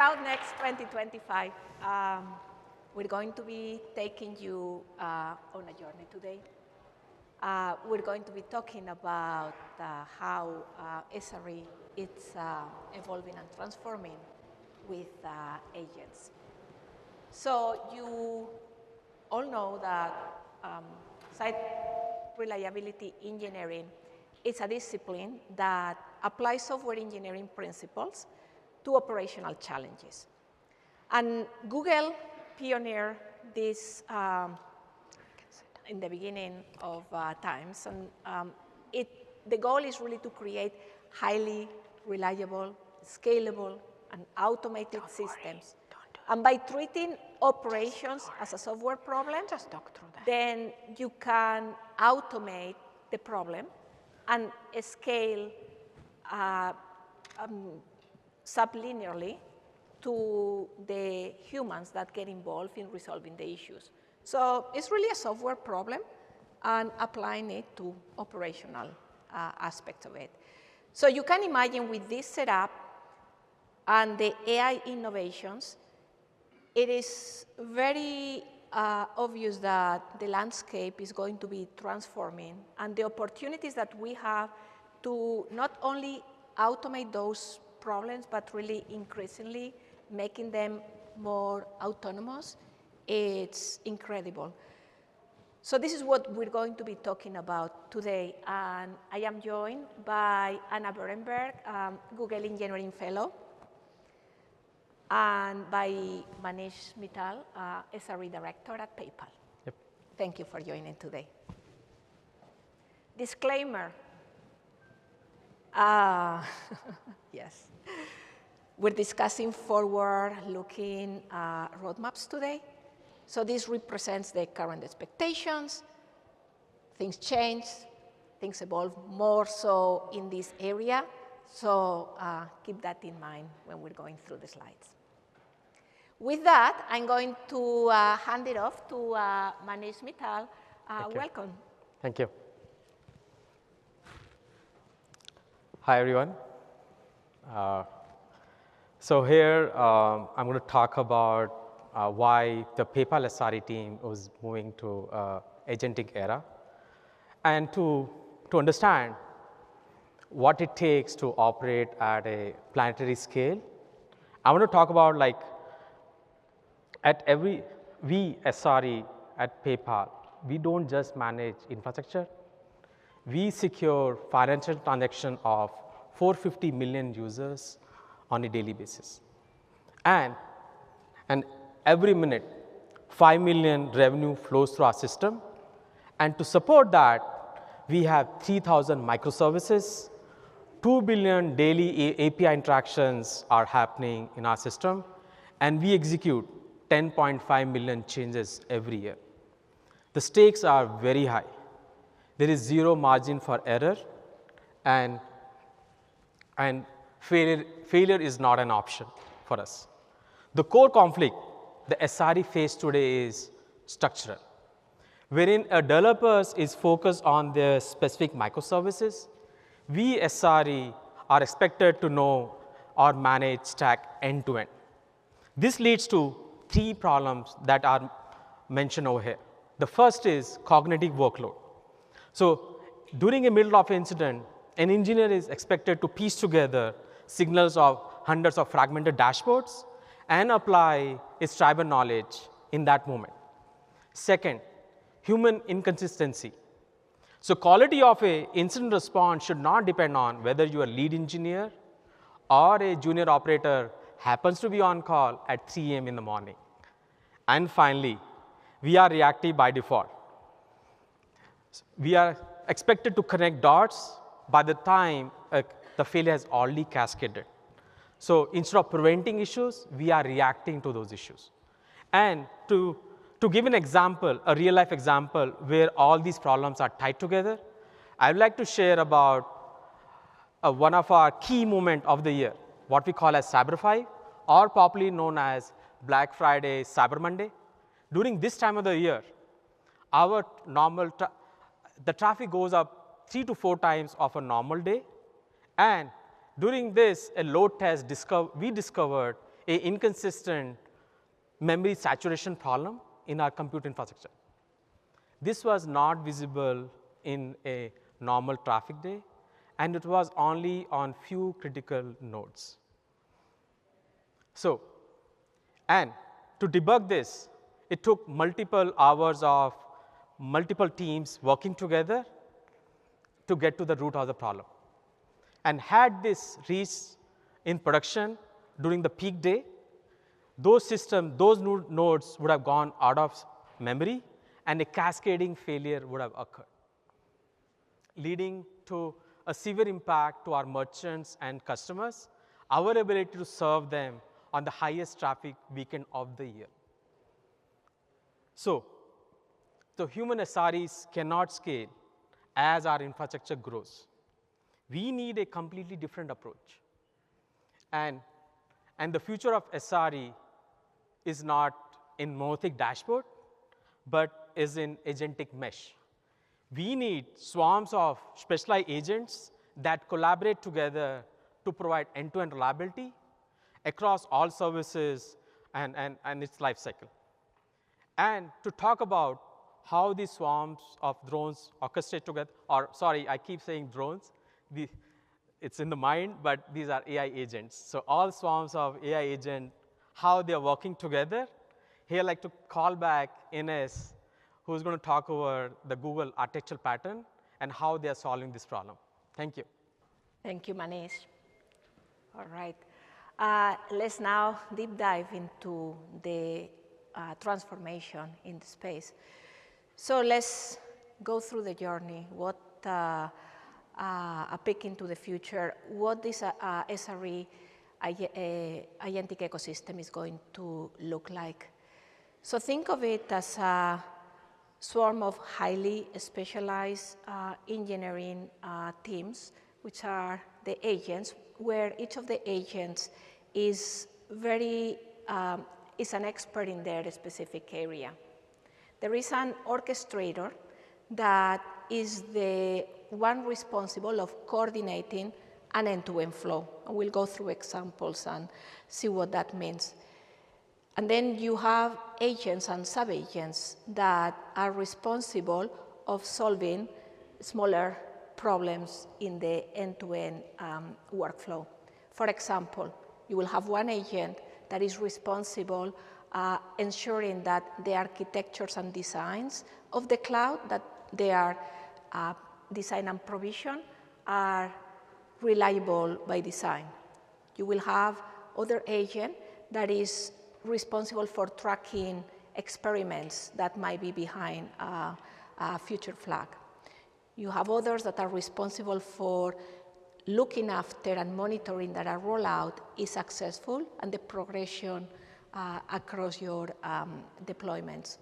Cloud Next 2025. We're going to be taking you on a journey today. We're going to be talking about how SRE is evolving and transforming with agents. So you all know that site reliability engineering is a discipline that applies software engineering principles to operational challenges. And Google pioneered this in the beginning of times. And the goal is really to create highly reliable, scalable, and automated systems. And by treating operations as a software problem, then you can automate the problem and scale sublinearly to the humans that get involved in resolving the issues. So it's really a software problem and applying it to operational aspects of it. So you can imagine with this setup and the AI innovations, it is very obvious that the landscape is going to be transforming, and the opportunities that we have to not only automate those problems, but really increasingly making them more autonomous, it's incredible. So this is what we're going to be talking about today, and I am joined by Berenberg, Google Engineering Fellow, and by Manish, Mittal, SRE Director at PayPal. Yep. Thank you for joining today. Disclaimer. Yes. We're discussing forward-looking roadmaps today. So this represents the current expectations. Things change. Things evolve more so in this area. So keep that in mind when we're going through the slides. With that, I'm going to hand it off to Manish Mittal. Welcome. Thank you. Hi, everyone. So here, I'm going to talk about why the PayPal SRE team was moving to agentic era, and to understand what it takes to operate at a planetary scale. I want to talk about we SRE at PayPal, we don't just manage infrastructure. We secure financial transaction of 450 million users on a daily basis. And every minute, 5 million revenue flows through our system. And to support that, we have 3,000 microservices, 2 billion daily API interactions are happening in our system, and we execute 10.5 million changes every year. The stakes are very high. There is zero margin for error, and failure is not an option for us. The core conflict the SRE face today is structural, wherein a developer is focused on their specific microservices. We SRE are expected to know or manage stack end to end. This leads to 3 problems that are mentioned over here. The first is cognitive workload. So during a middle of incident, an engineer is expected to piece together signals of hundreds of fragmented dashboards and apply its tribal knowledge in that moment. Second, human inconsistency. So quality of an incident response should not depend on whether you are lead engineer or a junior operator happens to be on call at 3 a.m. in the morning. And finally, we are reactive by default. We are expected to connect dots by the time the failure has already cascaded. So instead of preventing issues, we are reacting to those issues. And to give an example, a real life example where all these problems are tied together, I would like to share about one of our key moments of the year, what we call as Cyber 5, or popularly known as Black Friday, Cyber Monday. During this time of the year, our the traffic goes up 3 to 4 times of a normal day. And during this, a load test, we discovered an inconsistent memory saturation problem in our compute infrastructure. This was not visible in a normal traffic day, and it was only on few critical nodes. So, and to debug this, it took multiple hours of multiple teams working together to get to the root of the problem. And had this reached in production during the peak day, those systems, those nodes would have gone out of memory, and a cascading failure would have occurred, leading to a severe impact to our merchants and customers, our ability to serve them on the highest traffic weekend of the year. So human SREs cannot scale as our infrastructure grows. We need a completely different approach. And the future of SRE is not in monolithic dashboard, but is in agentic mesh. We need swarms of specialized agents that collaborate together to provide end-to-end reliability across all services and its life cycle. And to talk about how these swarms of drones orchestrate together, or sorry, I keep saying drones. It's in the mind, but these are AI agents. So all swarms of AI agents, how they are working together. Here I'd like to call back Ines, who's going to talk over the Google architectural pattern and how they are solving this problem. Thank you. Thank you, Manish. All right. Let's now deep dive into the transformation in the space. So let's go through the journey. What a peek into the future, what this SRE agentic ecosystem is going to look like. So think of it as a swarm of highly specialized engineering teams, which are the agents, where each of the agents is is an expert in their specific area. There is an orchestrator that is the one responsible of coordinating an end-to-end flow. And we'll go through examples and see what that means. And then you have agents and sub-agents that are responsible of solving smaller problems in the end-to-end workflow. For example, you will have one agent that is responsible ensuring that the architectures and designs of the cloud, that they are design and provision, are reliable by design. You will have other agent that is responsible for tracking experiments that might be behind a future flag. You have others that are responsible for looking after and monitoring that a rollout is successful and the progression across your deployments.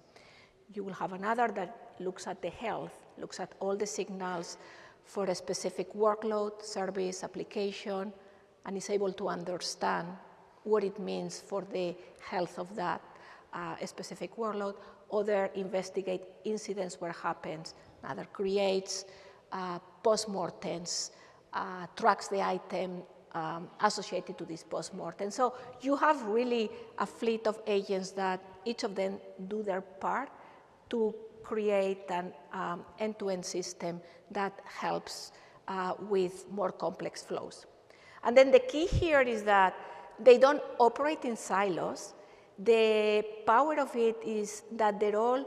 You will have another that looks at the health, looks at all the signals for a specific workload, service, application, and is able to understand what it means for the health of that specific workload. Other investigate incidents where happens. Another creates postmortems, tracks the item associated to this postmortem. So you have really a fleet of agents that each of them do their part to create an end-to-end system that helps with more complex flows. And then the key here is that they don't operate in silos. The power of it is that they're all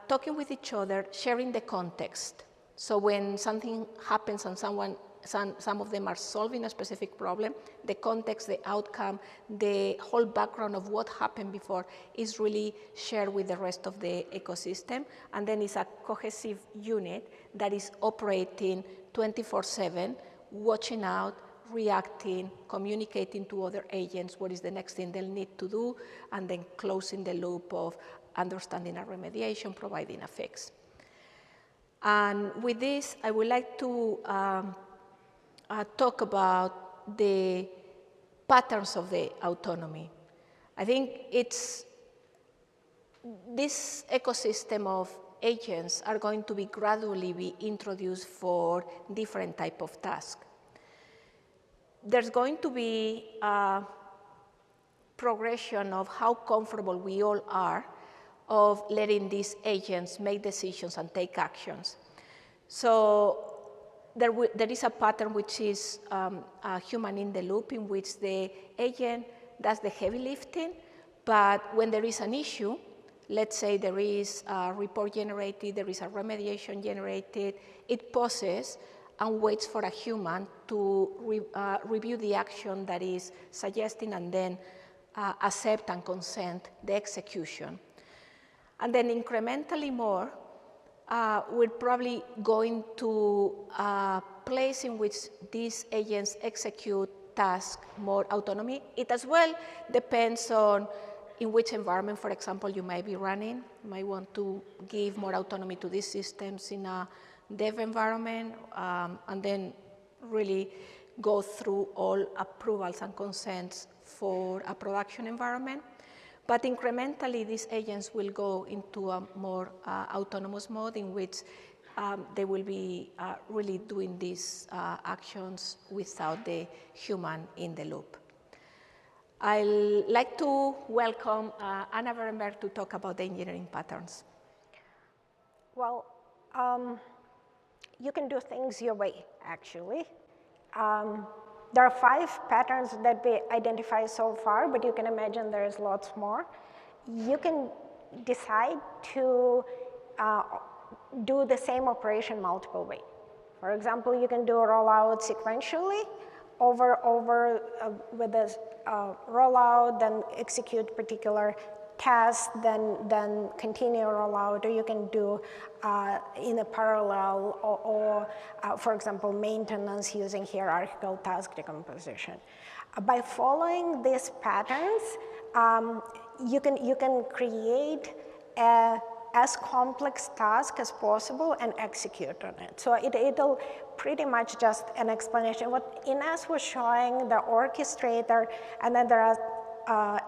talking with each other, sharing the context. So when something happens and some of them are solving a specific problem, the context, the outcome, the whole background of what happened before is really shared with the rest of the ecosystem. And then it's a cohesive unit that is operating 24/7, watching out, reacting, communicating to other agents what is the next thing they'll need to do, and then closing the loop of understanding a remediation, providing a fix. And with this, I would like to talk about the patterns of the autonomy. I think it's this ecosystem of agents are going to be gradually be introduced for different type of tasks. There's going to be progression of how comfortable we all are of letting these agents make decisions and take actions. So there is a pattern which is a human in the loop, in which the agent does the heavy lifting, but when there is an issue, let's say there is a report generated, there is a remediation generated, it pauses and waits for a human to review the action that is suggesting and then accept and consent the execution. And then incrementally more, we're probably going to a place in which these agents execute tasks more autonomy. It as well depends on in which environment, for example, you might be running. You might want to give more autonomy to these systems in a dev environment, and then really go through all approvals and consents for a production environment. But incrementally, these agents will go into a more autonomous mode in which they will be really doing these actions without the human in the loop. I'd like to welcome Anna Berenberg to talk about the engineering patterns. Well, you can do things your way, actually. There are 5 patterns that we identified so far, but you can imagine there's lots more. You can decide to do the same operation multiple ways. For example, you can do a rollout sequentially with a rollout, then execute particular task, then continue rollout, or you can do in a parallel, or for example, maintenance using hierarchical task decomposition. By following these patterns, you can create as complex task as possible and execute on it. So it'll pretty much just an explanation. What Ines was showing, the orchestrator, and then there are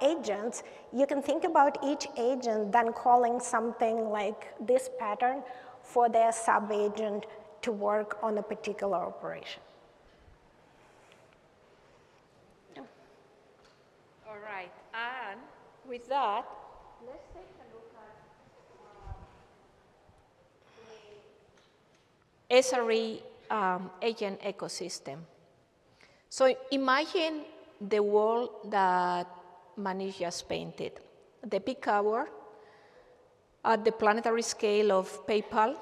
agents. You can think about each agent then calling something like this pattern for their sub-agent to work on a particular operation. All right, and with that, let's take a look at the SRE agent ecosystem. So imagine the world that Manish just painted. The peak hour at the planetary scale of PayPal,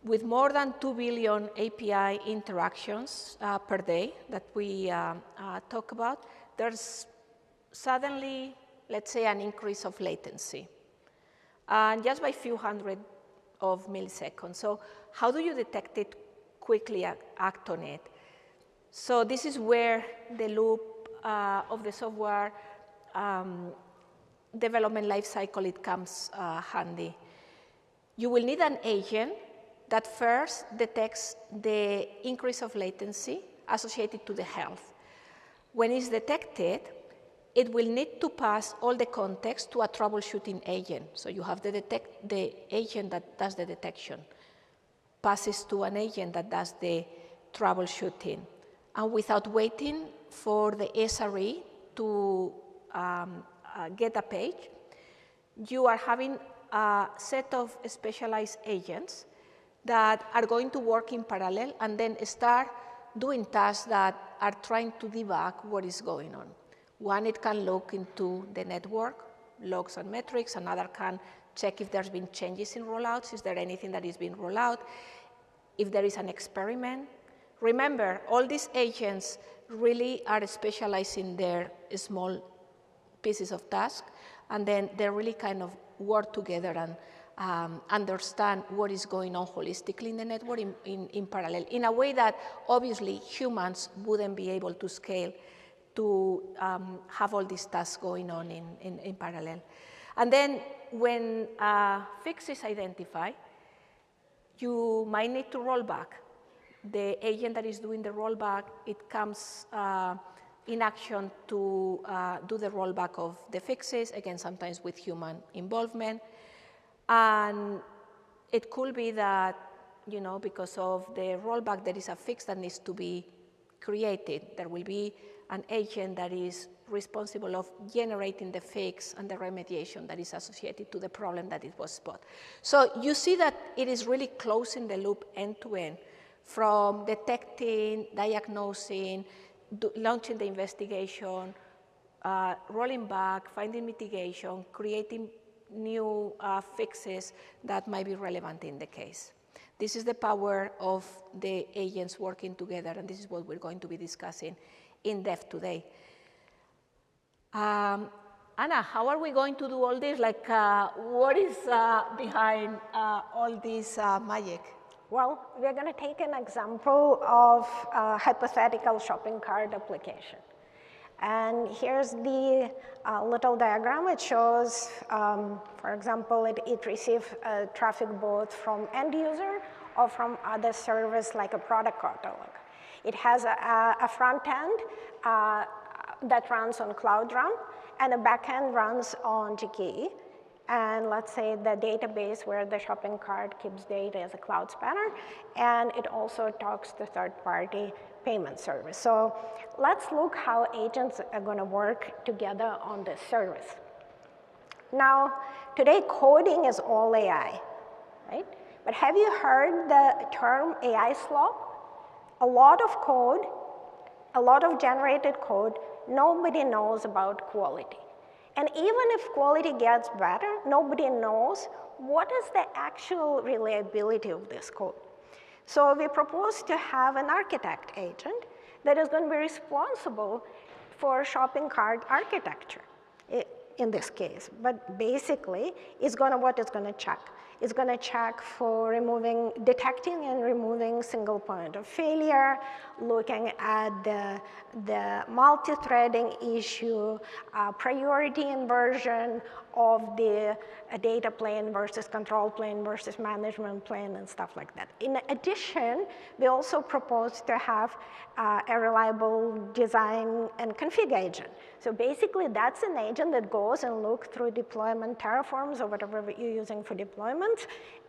with more than 2 billion API interactions per day that we talk about, there's suddenly, let's say, an increase of latency, and just by a few hundred of milliseconds. So how do you detect it, quickly act on it? So this is where the loop of the software development lifecycle, it comes handy. You will need an agent that first detects the increase of latency associated to the health. When it's detected, it will need to pass all the context to a troubleshooting agent. So you have the agent that does the detection, passes to an agent that does the troubleshooting. And without waiting for the SRE to get a page, you are having a set of specialized agents that are going to work in parallel and then start doing tasks that are trying to debug what is going on. One, it can look into the network, logs and metrics. Another can check if there's been changes in rollouts, is there anything that is being rolled out, if there is an experiment. Remember, all these agents really are specialized in their small pieces of task, and then they really kind of work together and understand what is going on holistically in the network in parallel, in a way that obviously humans wouldn't be able to scale to have all these tasks going on in parallel. And then when a fix is identified, you might need to roll back. The agent that is doing the rollback, it comes in action to do the rollback of the fixes, again, sometimes with human involvement. And it could be that, you know, because of the rollback, there is a fix that needs to be created. There will be an agent that is responsible of generating the fix and the remediation that is associated to the problem that it was spotted. So you see that it is really closing the loop end to end, from detecting, diagnosing, launching the investigation, rolling back, finding mitigation, creating new fixes that might be relevant in the case. This is the power of the agents working together, and this is what we're going to be discussing in depth today. Anna, how are we going to do all this? Like, what is behind all this magic? Well, we're going to take an example of a hypothetical shopping cart application. And here's the little diagram. It shows, for example, it receives traffic both from end user or from other service like a product catalog. It has a front end that runs on Cloud Run, and a back end runs on GKE. And let's say the database where the shopping cart keeps data is a Cloud Spanner, and it also talks to third-party payment service. So let's look how agents are going to work together on this service. Now, today coding is all AI, right? But have you heard the term AI slop? A lot of code, a lot of generated code, nobody knows about quality. And even if quality gets better, nobody knows what is the actual reliability of this code. So we propose to have an architect agent that is going to be responsible for shopping cart architecture in this case. But basically, what it's going to check. It's going to check for detecting and removing single point of failure, looking at the multi-threading issue, priority inversion of the data plane versus control plane versus management plane and stuff like that. In addition, we also propose to have a reliable design and config agent. So basically, that's an agent that goes and looks through deployment Terraforms or whatever you're using for deployment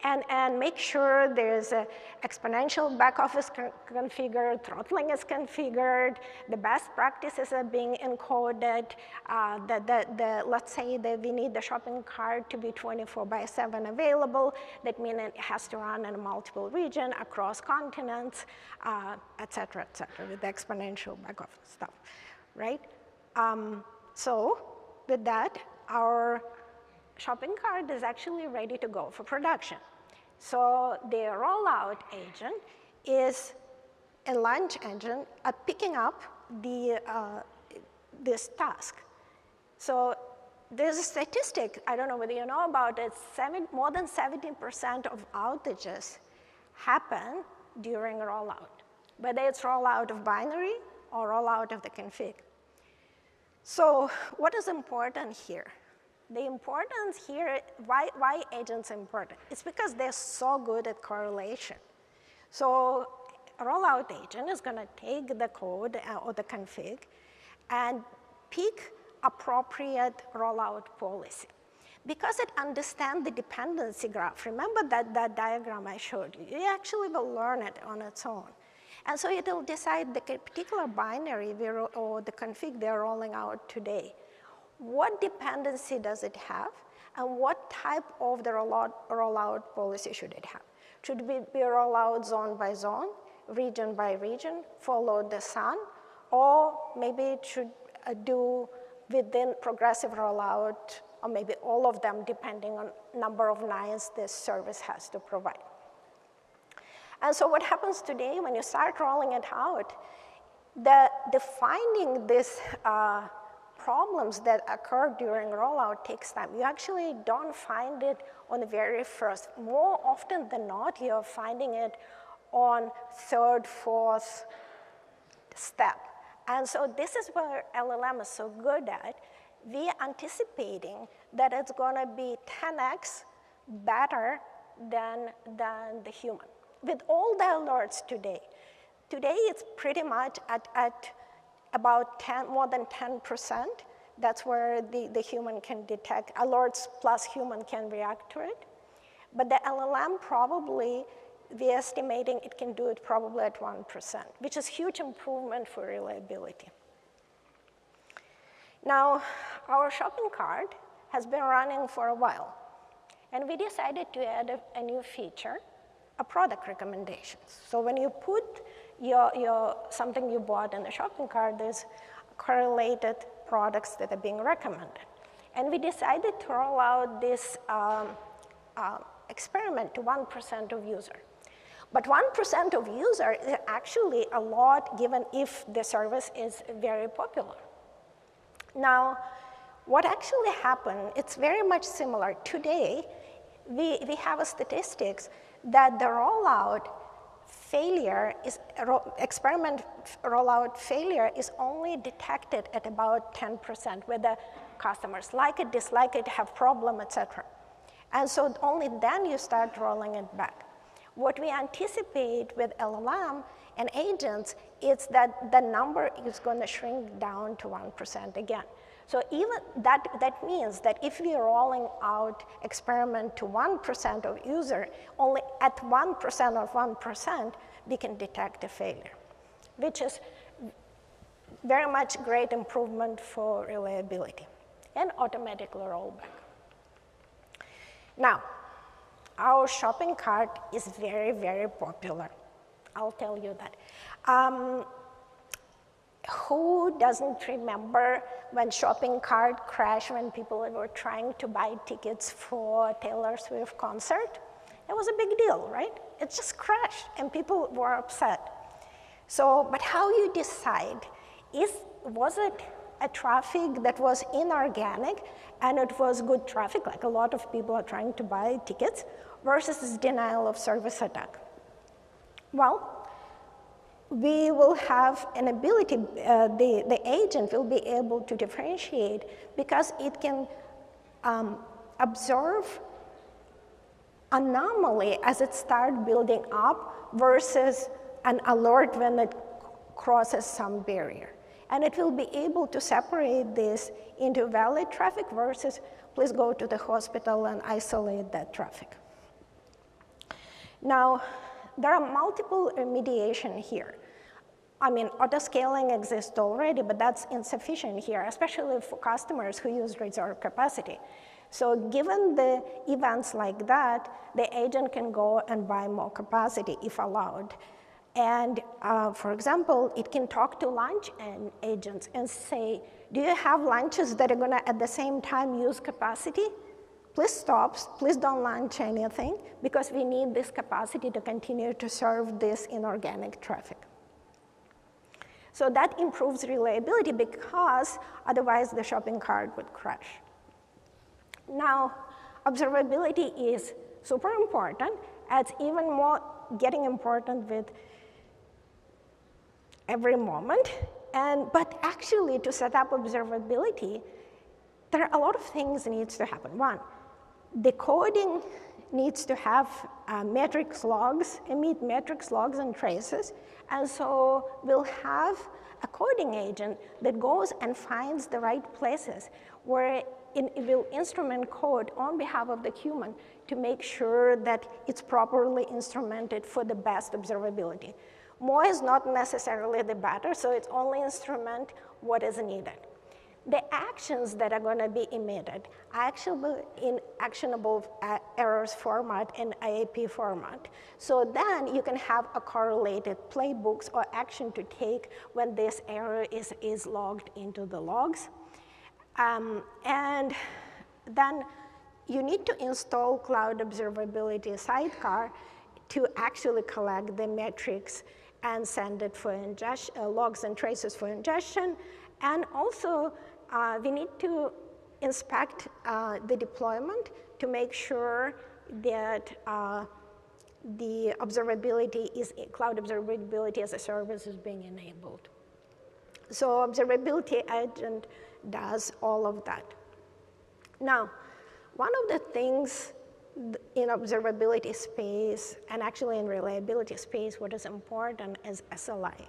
and make sure there's an exponential back office configured, throttling is configured, the best practices are being encoded, let's say that we need the shopping cart to be 24/7 available. That means it has to run in multiple regions, across continents, et cetera, with the exponential back office stuff, right? So with that, our shopping cart is actually ready to go for production. So the rollout agent is a launch engine picking up this task. So there's a statistic, I don't know whether you know about it, more than 70% of outages happen during rollout, whether it's rollout of binary or rollout of the config. So what is important here? The importance here, why agents are important? It's because they're so good at correlation. So a rollout agent is going to take the code or the config and pick appropriate rollout policy. Because it understands the dependency graph, remember that diagram I showed you, it actually will learn it on its own. And so it will decide the particular binary or the config they're rolling out today. What dependency does it have, and what type of the rollout policy should it have? Should it be rollout zone by zone, region by region, follow the sun, or maybe it should do within progressive rollout, or maybe all of them, depending on number of nines this service has to provide. And so what happens today when you start rolling it out, defining these problems that occur during rollout takes time. You actually don't find it on the very first. More often than not, you're finding it on third, fourth step. And so this is where LLM is so good at. We're anticipating that it's going to be 10x better than the human. With all the alerts today it's pretty much at about more than 10%. That's where the human can detect. Alerts plus human can react to it. But the LLM probably, we're estimating it can do it probably at 1%, which is huge improvement for reliability. Now, our shopping cart has been running for a while, and we decided to add a new feature, a product recommendations. So when you put something you bought in the shopping cart, there's correlated products that are being recommended. And we decided to roll out this experiment to 1% of users. But 1% of users is actually a lot given if the service is very popular. Now, what actually happened, it's very much similar. Today, we have a statistics that the rollout failure is, experiment rollout failure is only detected at about 10%, whether customers like it, dislike it, have problem, etc. And so only then you start rolling it back. What we anticipate with LLM and agents is that the number is going to shrink down to 1% again. So even that means that if we are rolling out experiment to 1% of user, only at 1% of 1%, we can detect a failure, which is very much great improvement for reliability and automatically rollback. Now, our shopping cart is very, very popular. I'll tell you that. Who doesn't remember when shopping cart crashed when people were trying to buy tickets for Taylor Swift concert? It was a big deal, right? It just crashed and people were upset. So, but how you decide, was it a traffic that was inorganic and it was good traffic, like a lot of people are trying to buy tickets, versus this denial of service attack? Well, we will have an ability, the agent will be able to differentiate because it can observe anomaly as it starts building up versus an alert when it crosses some barrier. And it will be able to separate this into valid traffic versus please go to the hospital and isolate that traffic. Now, there are multiple remediation here. I mean, auto-scaling exists already, but that's insufficient here, especially for customers who use reserve capacity. So given the events like that, the agent can go and buy more capacity if allowed. And for example, it can talk to lunch agents and say, do you have lunches that are gonna at the same time use capacity? Please stop, please don't launch anything because we need this capacity to continue to serve this inorganic traffic. So that improves reliability because otherwise the shopping cart would crash. Now, observability is super important. It's even more getting important with every moment. But actually, to set up observability, there are a lot of things that needs to happen. One, the coding needs to have metrics logs, emit metrics logs and traces. And so we'll have a coding agent that goes and finds the right places where it will instrument code on behalf of the human to make sure that it's properly instrumented for the best observability. More is not necessarily the better, so it's only instrument what is needed. The actions that are going to be emitted are actually in actionable errors format and IAP format. So then you can have a correlated playbooks or action to take when this error is logged into the logs. And then you need to install Cloud Observability Sidecar to actually collect the metrics and send it for ingestion, logs and traces for ingestion. And also, we need to inspect the deployment to make sure that the observability cloud observability as a service is being enabled. So observability agent does all of that. Now, one of the things in observability space, and actually in reliability space, what is important is SLI.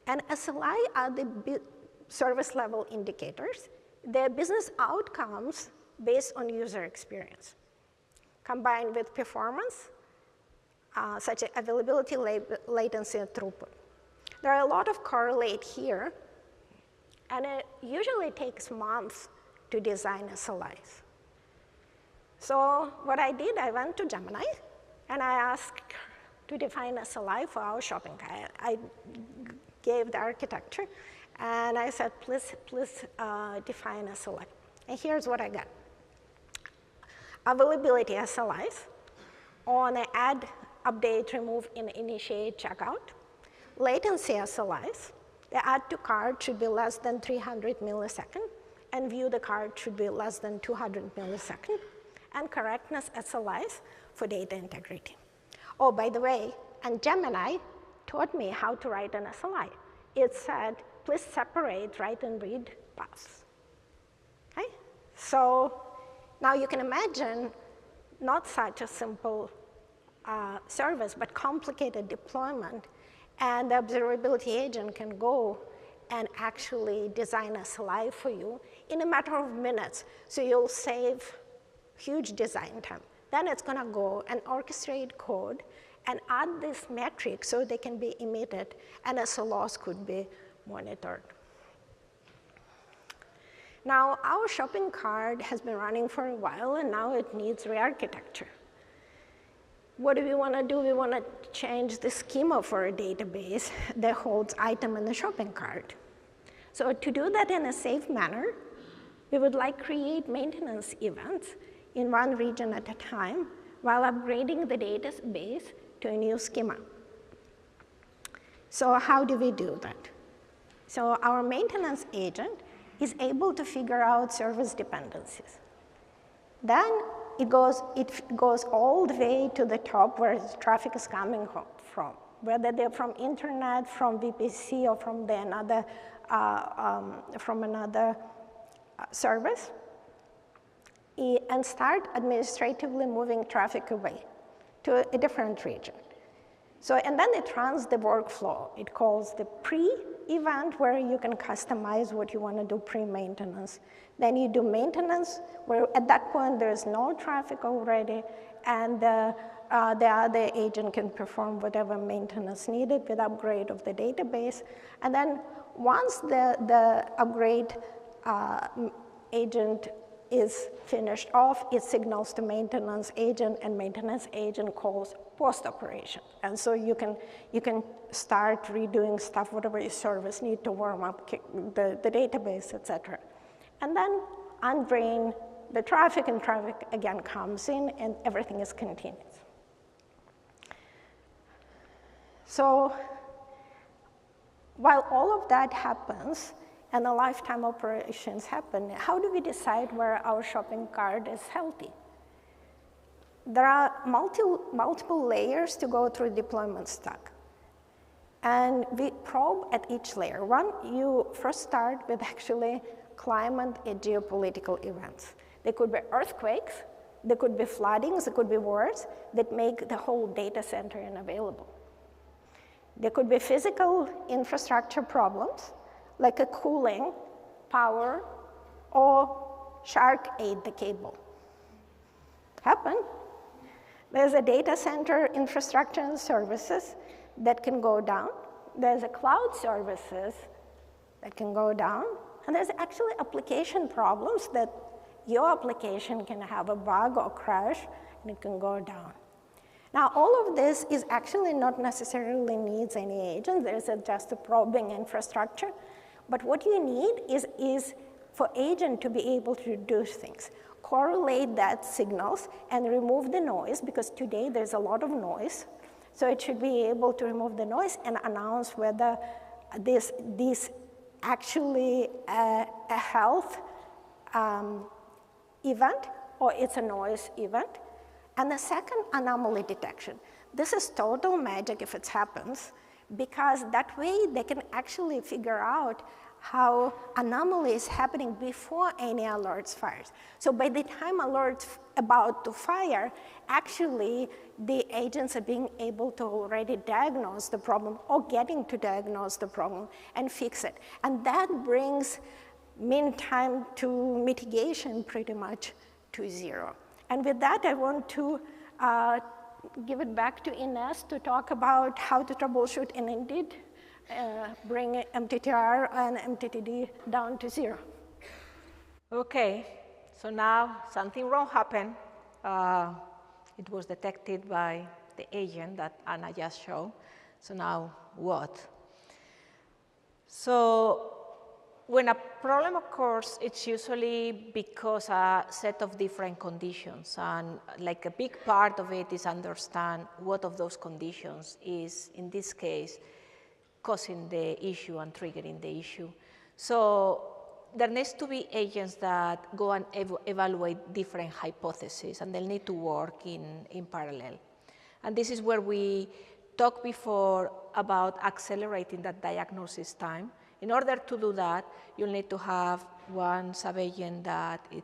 And SLI are the service level indicators. They're business outcomes based on user experience, combined with performance, such as availability, latency, and throughput. There are a lot of correlate here. And it usually takes months to design SLIs. So what I did, I went to Gemini, and I asked to define SLI for our shopping cart. I gave the architecture, and I said, please define SLI. And here's what I got. Availability SLIs on an add, update, remove, and initiate checkout. Latency SLIs. The add to cart should be less than 300 milliseconds, and view the cart should be less than 200 milliseconds. And correctness SLIs for data integrity. Oh, by the way, and Gemini taught me how to write an SLI. It said, please separate write and read paths. Okay? So now you can imagine not such a simple service, but complicated deployment. And the observability agent can go and actually design a SLI for you in a matter of minutes. So you'll save huge design time. Then it's going to go and orchestrate code and add this metric so they can be emitted and SLOs could be monitored. Now, our shopping cart has been running for a while, and now it needs re-architecture. What do we want to do? We want to change the schema for a database that holds item in the shopping cart. So to do that in a safe manner, we would like to create maintenance events in one region at a time while upgrading the database to a new schema. So how do we do that? So our maintenance agent is able to figure out service dependencies. Then it goes all the way to the top where the traffic is coming from, whether they're from internet, from VPC, or from another service, and start administratively moving traffic away to a different region. So, and then it runs the workflow. It calls the pre-event, where you can customize what you want to do pre-maintenance. Then you do maintenance, where at that point there's no traffic already, and the other agent can perform whatever maintenance needed with upgrade of the database. And then once the upgrade agent is finished off, it signals to maintenance agent, and maintenance agent calls post-operation. And so you can start redoing stuff, whatever your service need to warm up the database, et cetera. And then undrain the traffic, and traffic again comes in, and everything is continuous. So while all of that happens, and the lifetime operations happen, how do we decide where our shopping cart is healthy? There are multiple layers to go through deployment stack. And we probe at each layer. One, you first start with actually climate and geopolitical events. There could be earthquakes, there could be floodings, there could be wars that make the whole data center unavailable. There could be physical infrastructure problems, like a cooling, power, or shark ate the cable. Happen. There's a data center infrastructure and services that can go down. There's a cloud services that can go down. And there's actually application problems that your application can have a bug or crash, and it can go down. Now, all of this is actually not necessarily needs any agent. There's just a probing infrastructure. But what you need is for agent to be able to do things. Correlate that signals and remove the noise, because today there's a lot of noise. So it should be able to remove the noise and announce whether this actually a health event or it's a noise event. And the second, anomaly detection. This is total magic if it happens, because that way they can actually figure out how anomaly is happening before any alerts fires. So by the time alerts about to fire, actually the agents are being able to already diagnose the problem or getting to diagnose the problem and fix it. And that brings mean time to mitigation pretty much to zero. And with that, I want to give it back to Ines to talk about how to troubleshoot an Envid bring MTTR and MTTD down to 0. Okay, so now something wrong happened. It was detected by the agent that Anna just showed. So now what? So when a problem occurs, it's usually because a set of different conditions, and like a big part of it is understand what of those conditions is, in this case, causing the issue and triggering the issue. So there needs to be agents that go and evaluate different hypotheses, and they'll need to work in parallel. And this is where we talked before about accelerating that diagnosis time. In order to do that, you'll need to have one sub-agent that it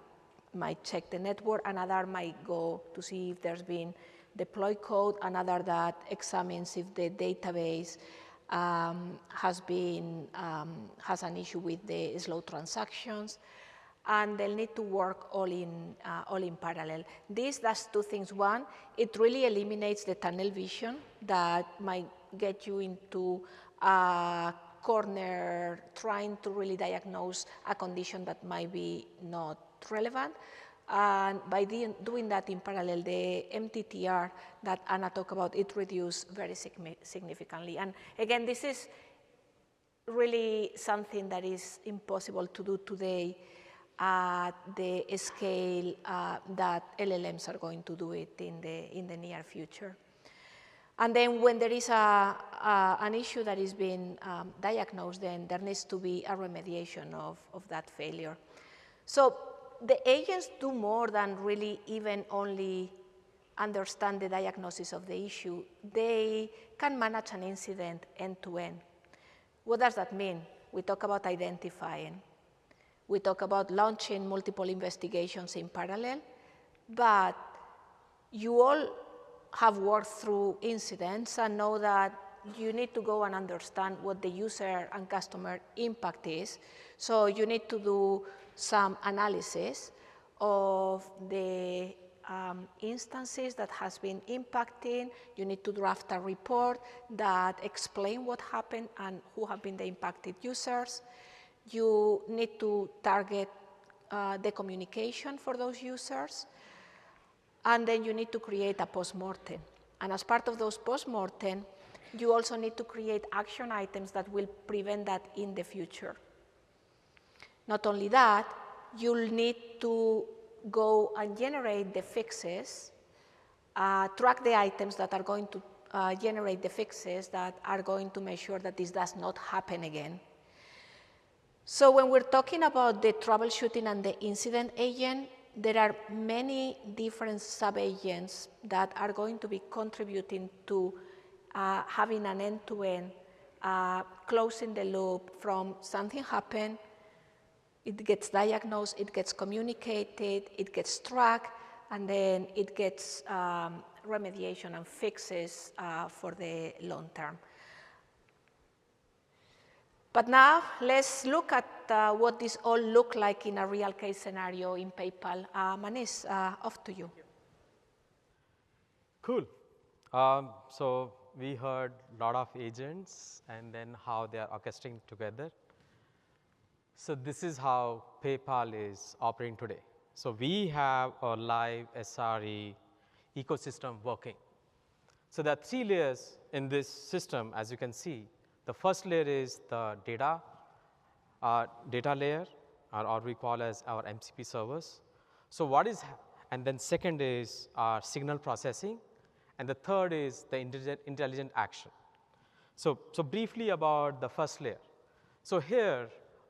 might check the network, another might go to see if there's been deployed code, another that examines if the database has an issue with the slow transactions, and they'll need to work all in parallel. This does two things. One, it really eliminates the tunnel vision that might get you into a corner trying to really diagnose a condition that might be not relevant. And by doing that in parallel, the MTTR that Anna talked about, it reduced very significantly. And again, this is really something that is impossible to do today at the scale that LLMs are going to do it in the near future. And then when there is an issue that is being diagnosed, then there needs to be a remediation of that failure. So the agents do more than really even only understand the diagnosis of the issue. They can manage an incident end to end. What does that mean? We talk about identifying. We talk about launching multiple investigations in parallel, but you all have worked through incidents and know that you need to go and understand what the user and customer impact is. So you need to do some analysis of the instances that has been impacting. You need to draft a report that explain what happened and who have been the impacted users. You need to target the communication for those users. And then you need to create a post-mortem. And as part of those post-mortem, you also need to create action items that will prevent that in the future. Not only that, you'll need to go and generate the fixes, track the items that are going to generate the fixes that are going to make sure that this does not happen again. So when we're talking about the troubleshooting and the incident agent, there are many different sub-agents that are going to be contributing to having an end-to-end, closing the loop from something happened, it gets diagnosed, it gets communicated, it gets tracked, and then it gets remediation and fixes for the long term. But now let's look at what this all look like in a real case scenario in PayPal. Manish, off to you. Cool. So we heard a lot of agents and then how they are orchestrating together. So this is how PayPal is operating today. So we have a live SRE ecosystem working. So there are 3 layers in this system, as you can see. The first layer is the data layer, or we call as our MCP servers. So and then second is our signal processing, and the third is the intelligent action. So briefly about the first layer. So here,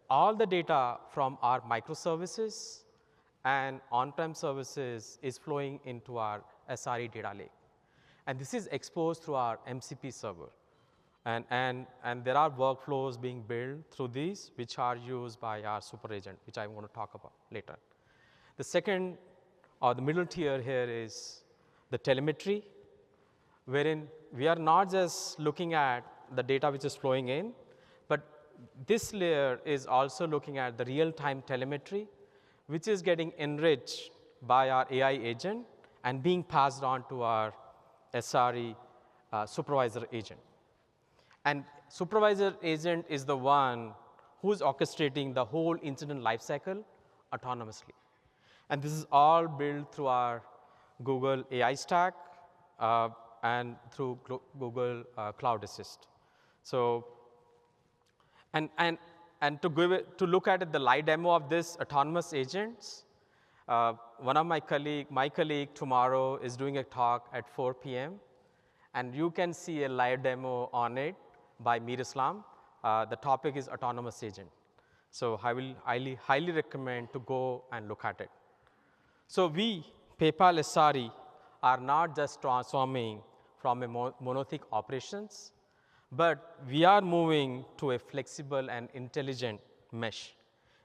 all the data from our microservices and on-prem services is flowing into our SRE data lake. And this is exposed through our MCP server. And there are workflows being built through these, which are used by our super agent, which I'm going to talk about later. The second, or the middle tier here, is the telemetry, wherein we are not just looking at the data which is flowing in, but this layer is also looking at the real-time telemetry, which is getting enriched by our AI agent and being passed on to our SRE supervisor agent. And supervisor agent is the one who's orchestrating the whole incident lifecycle autonomously. And this is all built through our Google AI stack and through Google Cloud Assist. So, and to look at it, the live demo of this autonomous agents, one of my colleague tomorrow is doing a talk at 4 p.m. And you can see a live demo on it by Mir Islam. The topic is autonomous agent. So I will highly recommend to go and look at it. So we, PayPal SRE, are not just transforming from a monolithic operations, but we are moving to a flexible and intelligent mesh,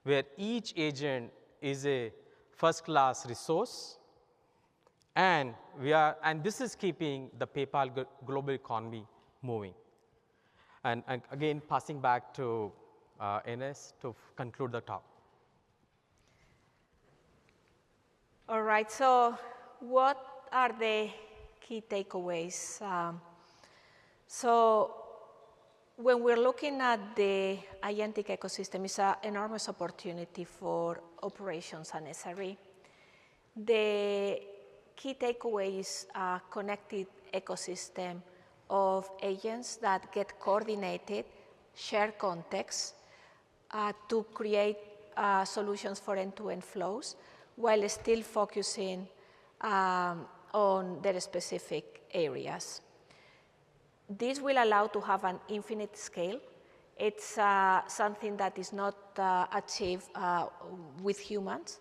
where each agent is a first-class resource, and this is keeping the PayPal global economy moving. And again, passing back to Ines to conclude the talk. All right, so what are the key takeaways? So when we're looking at the agentic ecosystem, it's an enormous opportunity for operations and SRE. The key takeaway is a connected ecosystem of agents that get coordinated, share context to create solutions for end-to-end flows, while still focusing on their specific areas. This will allow to have an infinite scale. It's something that is not achieved with humans,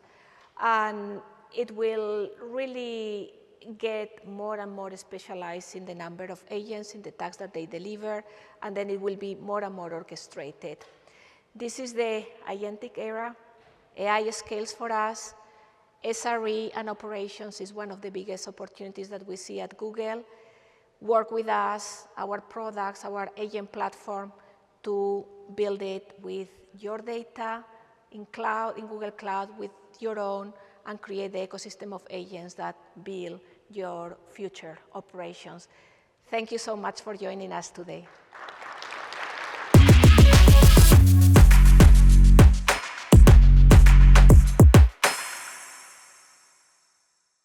and it will really get more and more specialized in the number of agents, in the tasks that they deliver, and then it will be more and more orchestrated. This is the agentic era. AI scales for us. SRE and operations is one of the biggest opportunities that we see at Google. Work with us, our products, our agent platform, to build it with your data in Google Cloud, with your own, and create the ecosystem of agents that build your future operations. Thank you so much for joining us today.